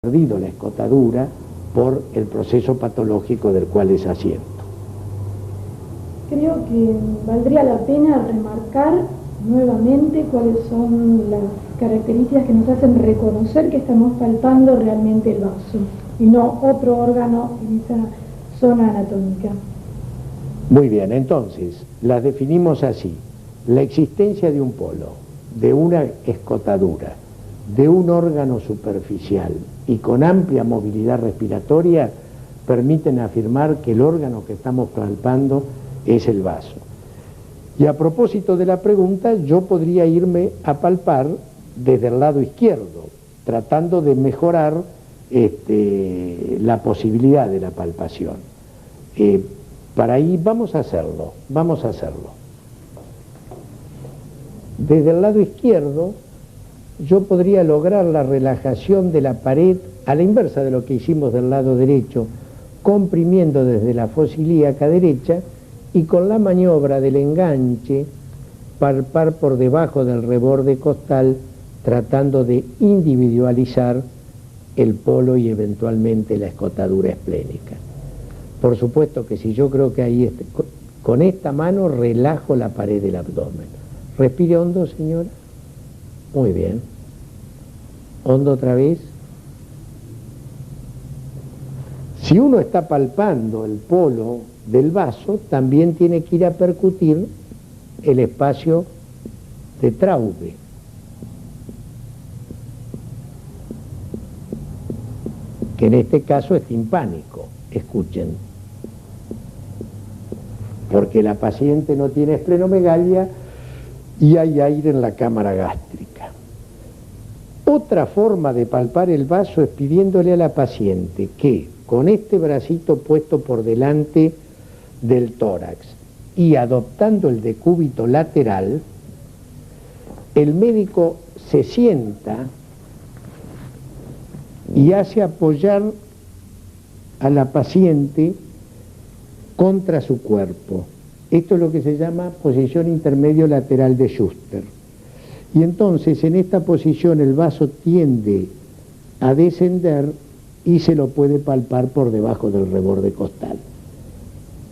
perdido la escotadura por el proceso patológico del cual es asiento. Creo que valdría la pena remarcar nuevamente cuáles son las características que nos hacen reconocer que estamos palpando realmente el vaso y no otro órgano en esa zona anatómica. Muy bien, entonces las definimos así: la existencia de un polo, de una escotadura, de un órgano superficial y con amplia movilidad respiratoria permiten afirmar que el órgano que estamos palpando es el vaso. Y a propósito de la pregunta, yo podría irme a palpar desde el lado izquierdo, tratando de mejorar la posibilidad de la palpación. Para ahí vamos a hacerlo. Desde el lado izquierdo, yo podría lograr la relajación de la pared a la inversa de lo que hicimos del lado derecho, comprimiendo desde la fosa ilíaca derecha y con la maniobra del enganche palpar por debajo del reborde costal, tratando de individualizar el polo y eventualmente la escotadura esplénica. Por supuesto que si yo creo que ahí con esta mano relajo la pared del abdomen. Respire hondo, señora. Muy bien. Hondo otra vez. Si uno está palpando el polo del vaso, también tiene que ir a percutir el espacio de Traube. Que en este caso es timpánico. Escuchen. Porque la paciente no tiene esplenomegalia y hay aire en la cámara gástrica. Otra forma de palpar el vaso es pidiéndole a la paciente que con este bracito puesto por delante del tórax y adoptando el decúbito lateral, el médico se sienta y hace apoyar a la paciente contra su cuerpo. Esto es lo que se llama posición intermedio lateral de Schuster. Y entonces en esta posición el vaso tiende a descender y se lo puede palpar por debajo del reborde costal.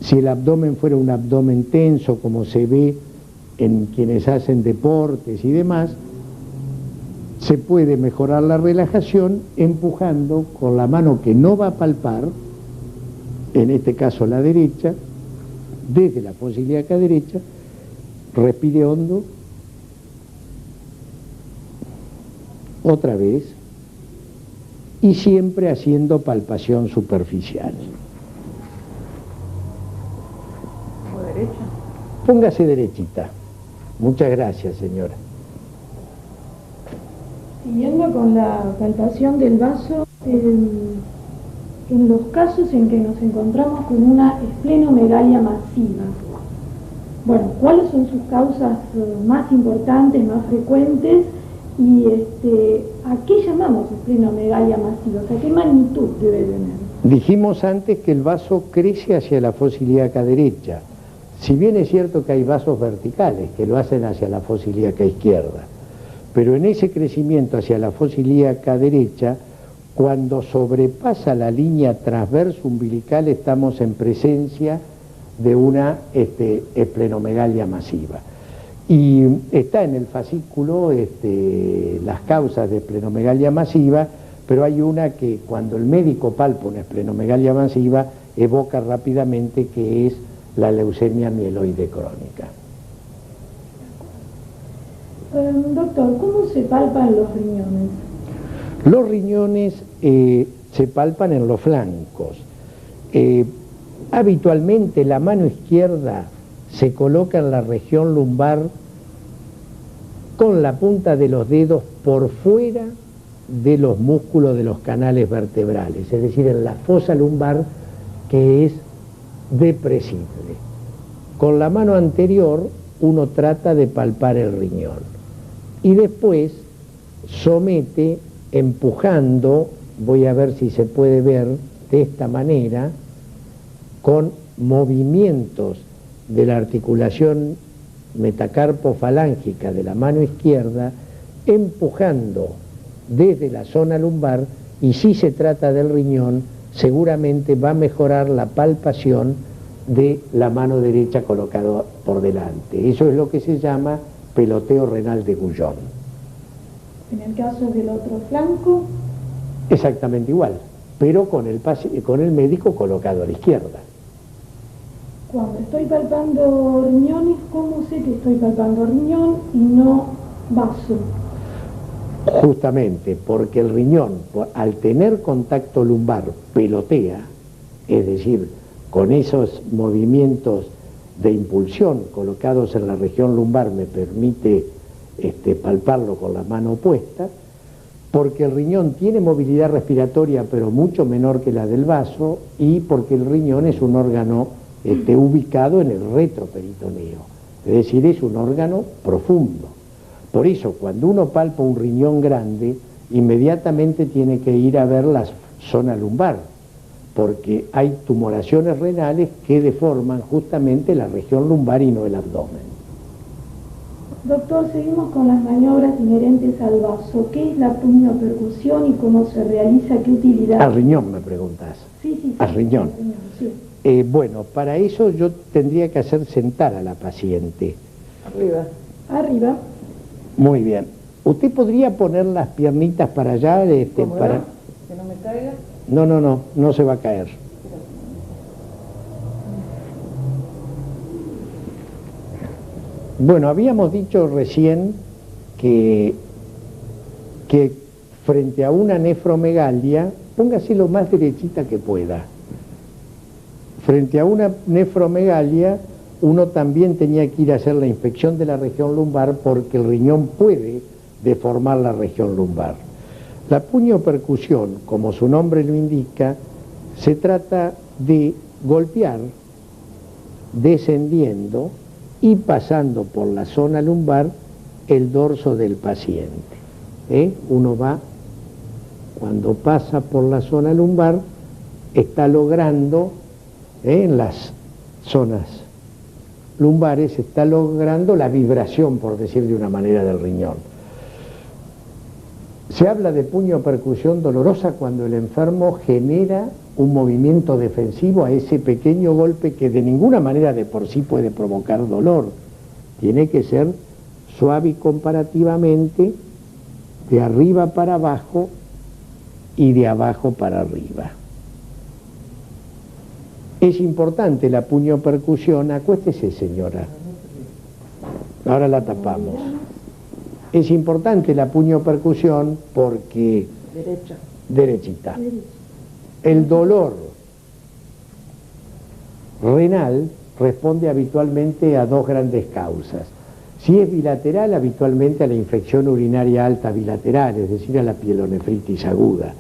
Si el abdomen fuera un abdomen tenso, como se ve en quienes hacen deportes y demás, se puede mejorar la relajación empujando con la mano que no va a palpar, en este caso la derecha, desde la fosa ilíaca derecha. Respire hondo. Otra vez. Y siempre haciendo palpación superficial. ¿Derecha? Póngase derechita. Muchas gracias, señora. Siguiendo con la palpación del vaso, en los casos en que nos encontramos con una esplenomegalia masiva, bueno, ¿cuáles son sus causas más importantes, más frecuentes? Y ¿a qué llamamos esplenomegalia masiva? O sea, ¿qué magnitud debe tener? Dijimos antes que el vaso crece hacia la fosa ilíaca derecha. Si bien es cierto que hay vasos verticales que lo hacen hacia la fosa ilíaca izquierda, pero en ese crecimiento hacia la fosa ilíaca derecha, cuando sobrepasa la línea transverso umbilical, estamos en presencia de una esplenomegalia masiva. Y está en el fascículo las causas de esplenomegalia masiva, pero hay una que cuando el médico palpa una esplenomegalia masiva evoca rápidamente, que es la leucemia mieloide crónica. Doctor, ¿cómo se palpan los riñones? Los riñones se palpan en los flancos. Habitualmente la mano izquierda se coloca en la región lumbar con la punta de los dedos por fuera de los músculos de los canales vertebrales, es decir, en la fosa lumbar, que es depresible. Con la mano anterior uno trata de palpar el riñón y después somete empujando, voy a ver si se puede ver de esta manera, con movimientos de la articulación metacarpofalángica de la mano izquierda, empujando desde la zona lumbar y si se trata del riñón, seguramente va a mejorar la palpación de la mano derecha colocada por delante. Eso es lo que se llama peloteo renal de Guyón. En el caso del otro flanco, Exactamente igual, pero con el médico colocado a la izquierda. cuando estoy palpando riñones, ¿cómo sé que estoy palpando riñón y no vaso? Justamente porque el riñón, al tener contacto lumbar, pelotea, es decir, con esos movimientos de impulsión colocados en la región lumbar me permite palparlo con la mano opuesta, porque el riñón tiene movilidad respiratoria pero mucho menor que la del vaso y porque el riñón es un órgano ubicado en el retroperitoneo, es decir, es un órgano profundo. Por eso, cuando uno palpa un riñón grande, inmediatamente tiene que ir a ver la zona lumbar, porque hay tumoraciones renales que deforman justamente la región lumbar y no el abdomen. Doctor, seguimos con las maniobras inherentes al vaso. ¿Qué es la puniopercusión y cómo se realiza? ¿Qué utilidad? Al riñón me preguntás. Sí. Al riñón. Sí. Bueno, para eso yo tendría que hacer sentar a la paciente. Arriba. Muy bien. ¿Usted podría poner las piernitas para allá? ¿Cómo para... no? ¿Que no me caiga? No se va a caer. Bueno, habíamos dicho recién que frente a una nefromegalia, póngase lo más derechita que pueda. Frente a una nefromegalia, uno también tenía que ir a hacer la inspección de la región lumbar porque el riñón puede deformar la región lumbar. La puniopercusión, como su nombre lo indica, se trata de golpear descendiendo y pasando por la zona lumbar el dorso del paciente. Uno va, cuando pasa por la zona lumbar, está logrando, en las zonas lumbares, está logrando la vibración, por decir de una manera, del riñón. Se habla de puniopercusión dolorosa cuando el enfermo genera un movimiento defensivo a ese pequeño golpe que de ninguna manera de por sí puede provocar dolor. Tiene que ser suave y comparativamente, de arriba para abajo y de abajo para arriba. Es importante la puniopercusión. Acuéstese, señora. Ahora la tapamos. Es importante la puniopercusión porque... Derechita. El dolor renal responde habitualmente a dos grandes causas. Si es bilateral, habitualmente a la infección urinaria alta bilateral, es decir, a la pielonefritis aguda.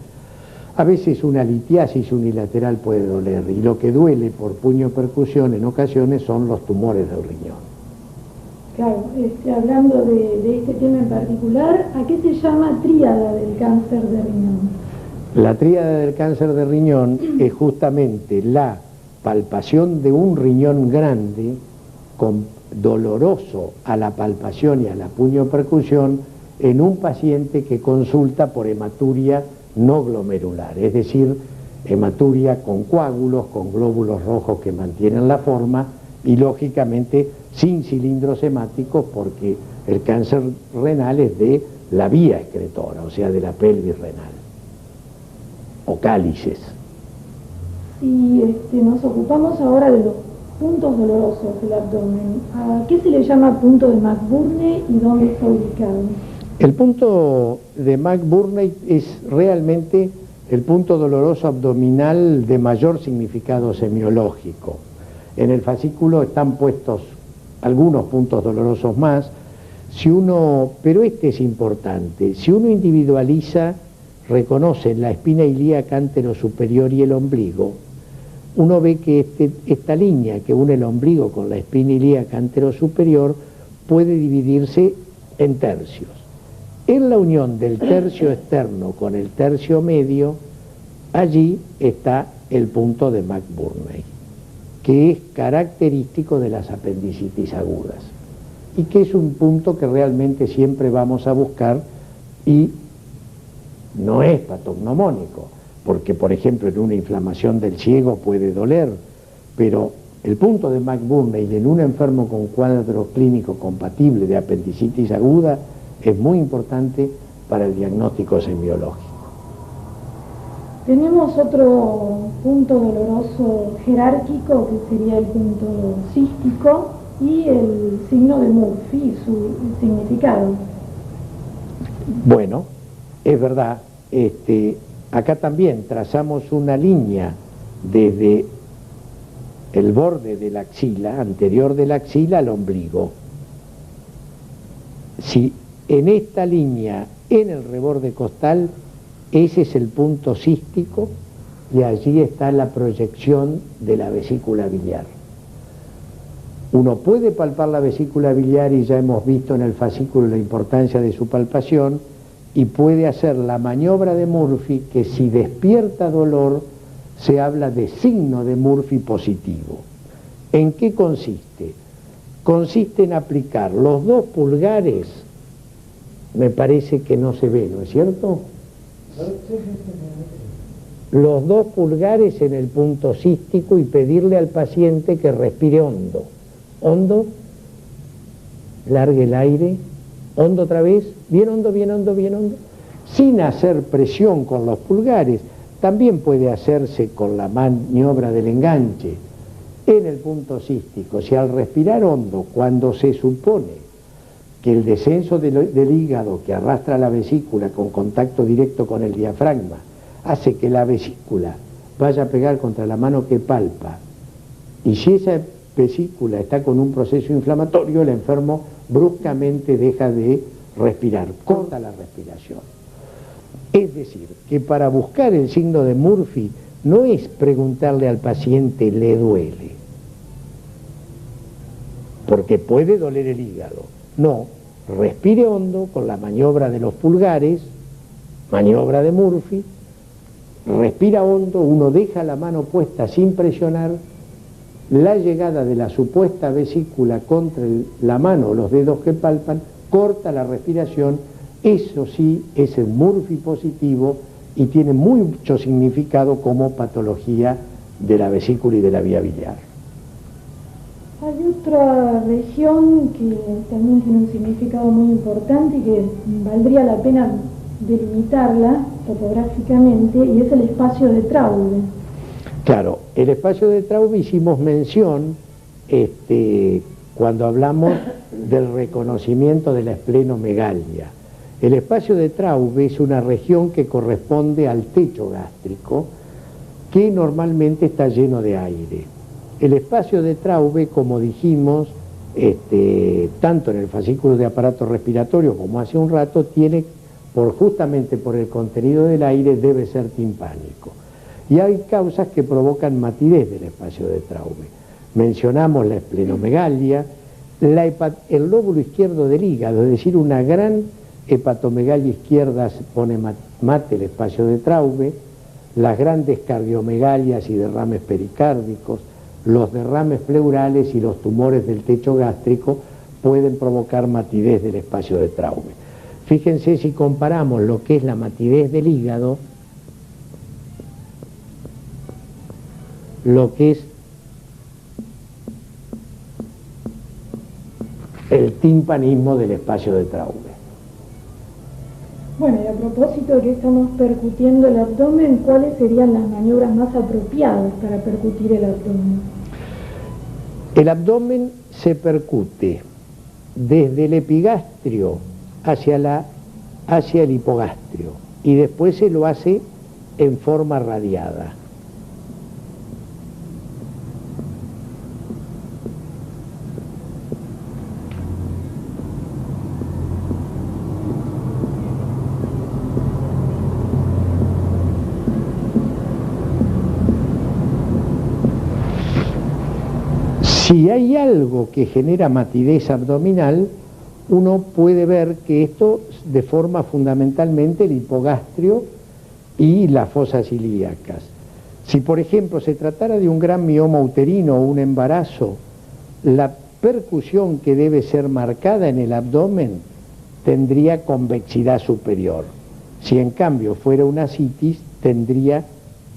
A veces una litiasis unilateral puede doler, y lo que duele por puniopercusión en ocasiones son los tumores del riñón. Claro, hablando de este tema en particular, ¿a qué se llama tríada del cáncer de riñón? La tríada del cáncer de riñón es justamente la palpación de un riñón grande, doloroso a la palpación y a la puniopercusión, en un paciente que consulta por hematuria no glomerular, es decir, hematuria con coágulos, con glóbulos rojos que mantienen la forma y lógicamente sin cilindros hemáticos, porque el cáncer renal es de la vía excretora, o sea, de la pelvis renal, o cálices. Y nos ocupamos ahora de los puntos dolorosos del abdomen. ¿A qué se le llama punto de McBurney y dónde está ubicado? El punto de McBurney es realmente el punto doloroso abdominal de mayor significado semiológico. En el fascículo están puestos algunos puntos dolorosos más, pero este es importante. Si uno individualiza, reconoce la espina ilíaca anterosuperior y el ombligo, uno ve que esta línea que une el ombligo con la espina ilíaca anterosuperior puede dividirse en tercios. En la unión del tercio externo con el tercio medio, allí está el punto de McBurney, que es característico de las apendicitis agudas y que es un punto que realmente siempre vamos a buscar y no es patognomónico, porque por ejemplo en una inflamación del ciego puede doler, pero el punto de McBurney en un enfermo con cuadro clínico compatible de apendicitis aguda es muy importante para el diagnóstico semiológico. Tenemos otro punto doloroso jerárquico, que sería el punto cístico, y el signo de Murphy y su significado. Bueno, es verdad, acá también trazamos una línea desde el borde de la axila, anterior de la axila al ombligo. Si en esta línea, en el reborde costal, ese es el punto cístico y allí está la proyección de la vesícula biliar. Uno puede palpar la vesícula biliar y ya hemos visto en el fascículo la importancia de su palpación, y puede hacer la maniobra de Murphy, que si despierta dolor se habla de signo de Murphy positivo. ¿En qué consiste? Consiste en aplicar los dos pulgares, me parece que no se ve, ¿no es cierto? Los dos pulgares en el punto cístico y pedirle al paciente que respire hondo. Hondo, largue el aire, hondo otra vez, bien hondo, bien hondo, bien hondo, sin hacer presión con los pulgares. También puede hacerse con la maniobra del enganche en el punto cístico. Si al respirar hondo, cuando se supone que el descenso del hígado que arrastra la vesícula con contacto directo con el diafragma hace que la vesícula vaya a pegar contra la mano que palpa, y si esa vesícula está con un proceso inflamatorio, el enfermo bruscamente deja de respirar, corta la respiración. Es decir, que para buscar el signo de Murphy no es preguntarle al paciente ¿le duele? Porque puede doler el hígado. No, respire hondo con la maniobra de los pulgares, maniobra de Murphy, respira hondo, uno deja la mano puesta sin presionar, la llegada de la supuesta vesícula contra la mano, los dedos que palpan, corta la respiración. Eso sí es el Murphy positivo y tiene mucho significado como patología de la vesícula y de la vía biliar. Hay otra región que también tiene un significado muy importante y que valdría la pena delimitarla topográficamente, y es el espacio de Traube. Claro, el espacio de Traube hicimos mención cuando hablamos del reconocimiento de la esplenomegalia. El espacio de Traube es una región que corresponde al techo gástrico, que normalmente está lleno de aire. El espacio de Traube, como dijimos, tanto en el fascículo de aparato respiratorio como hace un rato, tiene, justamente por el contenido del aire, debe ser timpánico. Y hay causas que provocan matidez del espacio de Traube. Mencionamos la esplenomegalia, el lóbulo izquierdo del hígado, es decir, una gran hepatomegalia izquierda pone mate el espacio de Traube, las grandes cardiomegalias y derrames pericárdicos, los derrames pleurales y los tumores del techo gástrico pueden provocar matidez del espacio de Traube. Fíjense si comparamos lo que es la matidez del hígado, lo que es el timpanismo del espacio de Traube. Bueno, y a propósito de que estamos percutiendo el abdomen, ¿cuáles serían las maniobras más apropiadas para percutir el abdomen? El abdomen se percute desde el epigastrio hacia el hipogastrio, y después se lo hace en forma radiada. Si hay algo que genera matidez abdominal, uno puede ver que esto deforma fundamentalmente el hipogastrio y las fosas ilíacas. Si por ejemplo se tratara de un gran mioma uterino o un embarazo, la percusión que debe ser marcada en el abdomen tendría convexidad superior. Si en cambio fuera una ascitis, tendría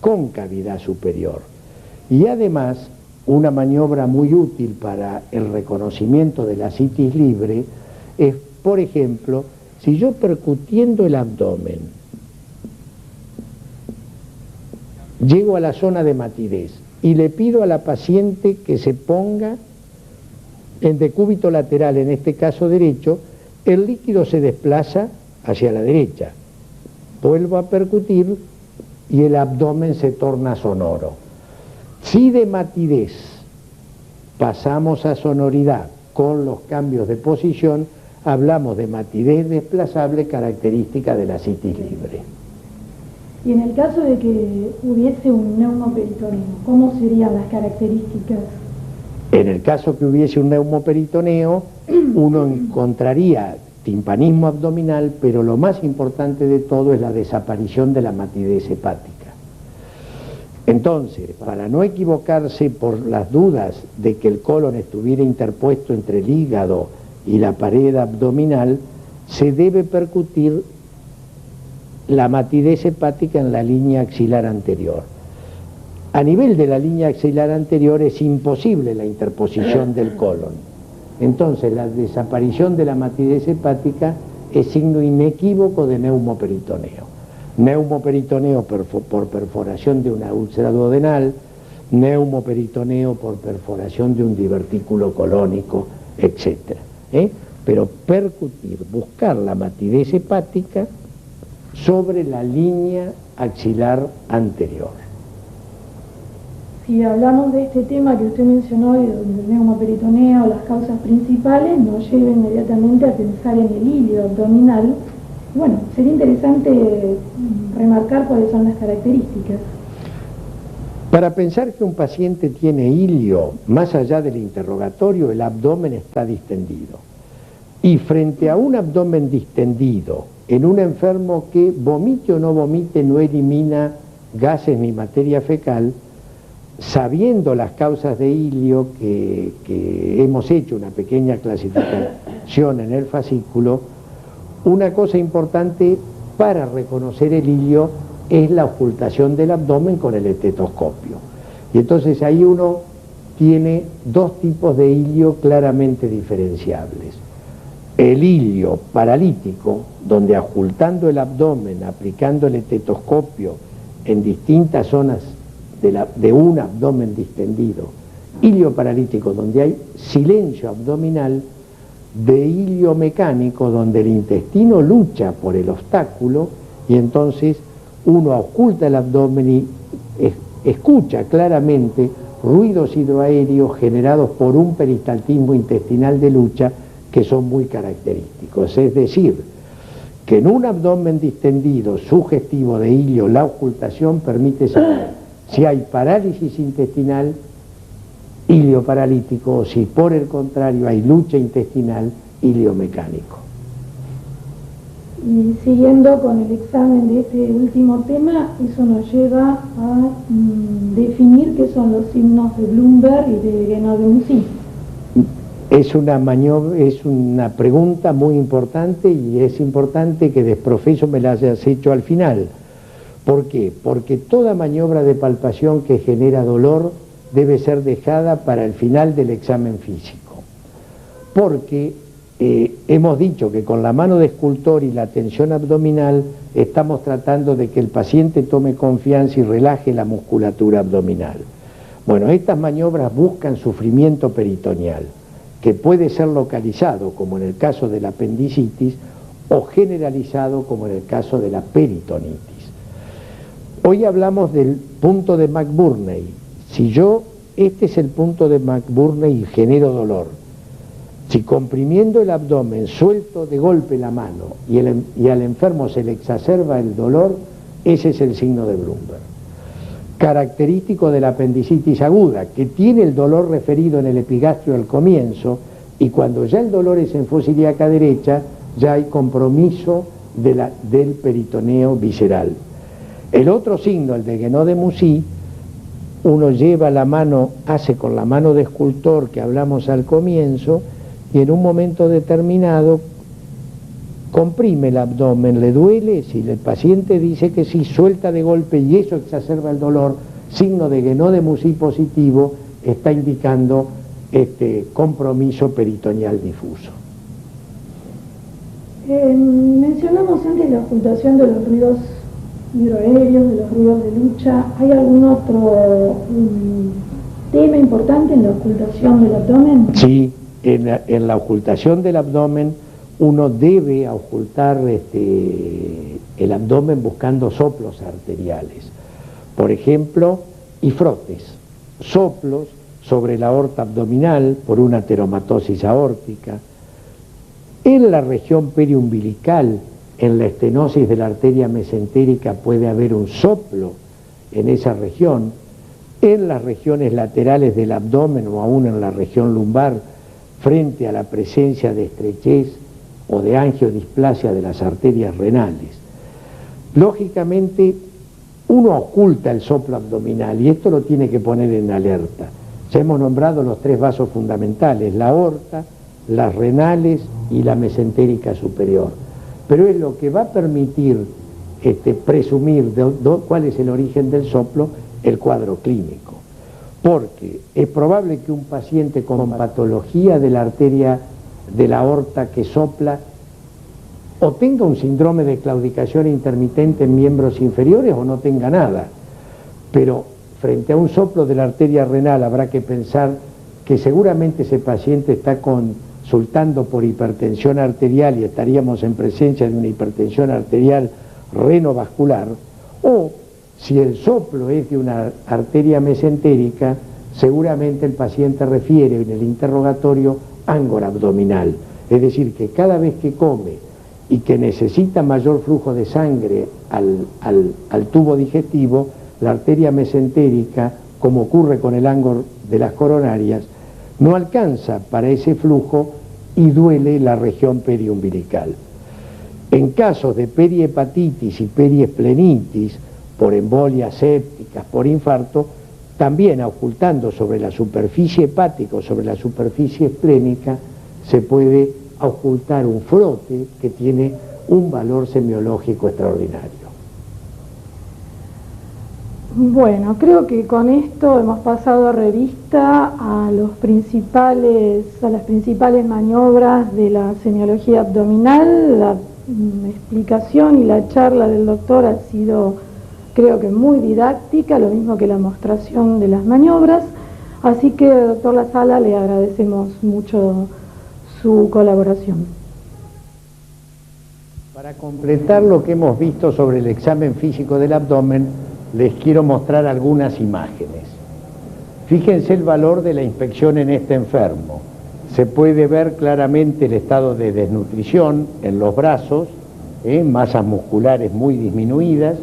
concavidad superior. Y además, una maniobra muy útil para el reconocimiento de la ascitis libre es, por ejemplo, si yo percutiendo el abdomen llego a la zona de matidez y le pido a la paciente que se ponga en decúbito lateral, en este caso derecho, el líquido se desplaza hacia la derecha. Vuelvo a percutir y el abdomen se torna sonoro. Si de matidez pasamos a sonoridad con los cambios de posición, hablamos de matidez desplazable característica de la ascitis libre. Y en el caso de que hubiese un neumoperitoneo, ¿cómo serían las características? En el caso que hubiese un neumoperitoneo, uno encontraría timpanismo abdominal, pero lo más importante de todo es la desaparición de la matidez hepática. Entonces, para no equivocarse por las dudas de que el colon estuviera interpuesto entre el hígado y la pared abdominal, se debe percutir la matidez hepática en la línea axilar anterior. A nivel de la línea axilar anterior es imposible la interposición del colon. Entonces la desaparición de la matidez hepática es signo inequívoco de neumoperitoneo. Neumoperitoneo por perforación de una úlcera duodenal, neumoperitoneo por perforación de un divertículo colónico, etc. Pero percutir, buscar la matidez hepática sobre la línea axilar anterior. Si hablamos de este tema que usted mencionó, del neumoperitoneo, las causas principales, nos lleva inmediatamente a pensar en el ilio abdominal. Bueno, sería interesante remarcar cuáles son las características. Para pensar que un paciente tiene ilio, más allá del interrogatorio, el abdomen está distendido. Y frente a un abdomen distendido, en un enfermo que vomite o no vomite, no elimina gases ni materia fecal, sabiendo las causas de ilio, que hemos hecho una pequeña clasificación en el fascículo, una cosa importante para reconocer el ilio es la ocultación del abdomen con el estetoscopio. Y entonces ahí uno tiene dos tipos de ilio claramente diferenciables. El ilio paralítico, donde ocultando el abdomen, aplicando el estetoscopio en distintas zonas de un abdomen distendido, ilio paralítico donde hay silencio abdominal, de ilio mecánico donde el intestino lucha por el obstáculo y entonces uno oculta el abdomen y escucha claramente ruidos hidroaéreos generados por un peristaltismo intestinal de lucha que son muy característicos. Es decir, que en un abdomen distendido sugestivo de ilio la ocultación permite saber si hay parálisis intestinal, ilio paralítico, o si por el contrario hay lucha intestinal, ilio mecánico. Y siguiendo con el examen de este último tema, eso nos lleva a definir qué son los signos de Bloomberg y de Guénon-de-Mussy. Es una pregunta muy importante y es importante que desprofeso me la hayas hecho al final. ¿Por qué? Porque toda maniobra de palpación que genera dolor debe ser dejada para el final del examen físico. Porque hemos dicho que con la mano de escultor y la tensión abdominal estamos tratando de que el paciente tome confianza y relaje la musculatura abdominal. Bueno, estas maniobras buscan sufrimiento peritoneal, que puede ser localizado, como en el caso de la apendicitis, o generalizado, como en el caso de la peritonitis. Hoy hablamos del punto de McBurney. Si este es el punto de McBurney y genero dolor, si comprimiendo el abdomen suelto de golpe la mano y al enfermo se le exacerba el dolor, ese es el signo de Bloomberg. Característico de la apendicitis aguda, que tiene el dolor referido en el epigastrio al comienzo, y cuando ya el dolor es en fosa ilíaca derecha, ya hay compromiso del peritoneo visceral. El otro signo, el de Guénon-de-Mussy, uno lleva la mano, hace con la mano de escultor que hablamos al comienzo, y en un momento determinado comprime el abdomen, le duele, si el paciente dice que sí, suelta de golpe y eso exacerba el dolor, signo de que no de MUSI positivo, está indicando compromiso peritoneal difuso. Mencionamos antes la ocultación de los ruidos hidroaéreos, de los ruidos de lucha. ¿Hay algún otro tema importante en la ocultación del abdomen? Sí, en la ocultación del abdomen uno debe ocultar el abdomen buscando soplos arteriales, por ejemplo, y frotes, soplos sobre la aorta abdominal por una ateromatosis aórtica, en la región periumbilical, en la estenosis de la arteria mesentérica puede haber un soplo en esa región, en las regiones laterales del abdomen o aún en la región lumbar, frente a la presencia de estrechez o de angiodisplasia de las arterias renales. Lógicamente, uno oculta el soplo abdominal y esto lo tiene que poner en alerta. Ya hemos nombrado los tres vasos fundamentales, la aorta, las renales y la mesentérica superior. Pero es lo que va a permitir presumir cuál es el origen del soplo, el cuadro clínico. Porque es probable que un paciente con patología de la arteria de la aorta que sopla o tenga un síndrome de claudicación intermitente en miembros inferiores o no tenga nada. Pero frente a un soplo de la arteria renal habrá que pensar que seguramente ese paciente está consultando por hipertensión arterial y estaríamos en presencia de una hipertensión arterial renovascular, o si el soplo es de una arteria mesentérica, seguramente el paciente refiere en el interrogatorio ángora abdominal, es decir, que cada vez que come y que necesita mayor flujo de sangre al tubo digestivo, la arteria mesentérica, como ocurre con el ángor de las coronarias, no alcanza para ese flujo y duele la región periumbilical. En casos de perihepatitis y periesplenitis, por embolias sépticas, por infarto, también ocultando sobre la superficie hepática o sobre la superficie esplénica, se puede ocultar un frote que tiene un valor semiológico extraordinario. Bueno, creo que con esto hemos pasado revista a las principales maniobras de la semiología abdominal. La explicación y la charla del doctor ha sido, creo que muy didáctica, lo mismo que la mostración de las maniobras. Así que, doctor Lasala, le agradecemos mucho su colaboración. Para completar lo que hemos visto sobre el examen físico del abdomen, les quiero mostrar algunas imágenes. Fíjense el valor de la inspección en este enfermo. Se puede ver claramente el estado de desnutrición en los brazos, masas musculares muy disminuidas,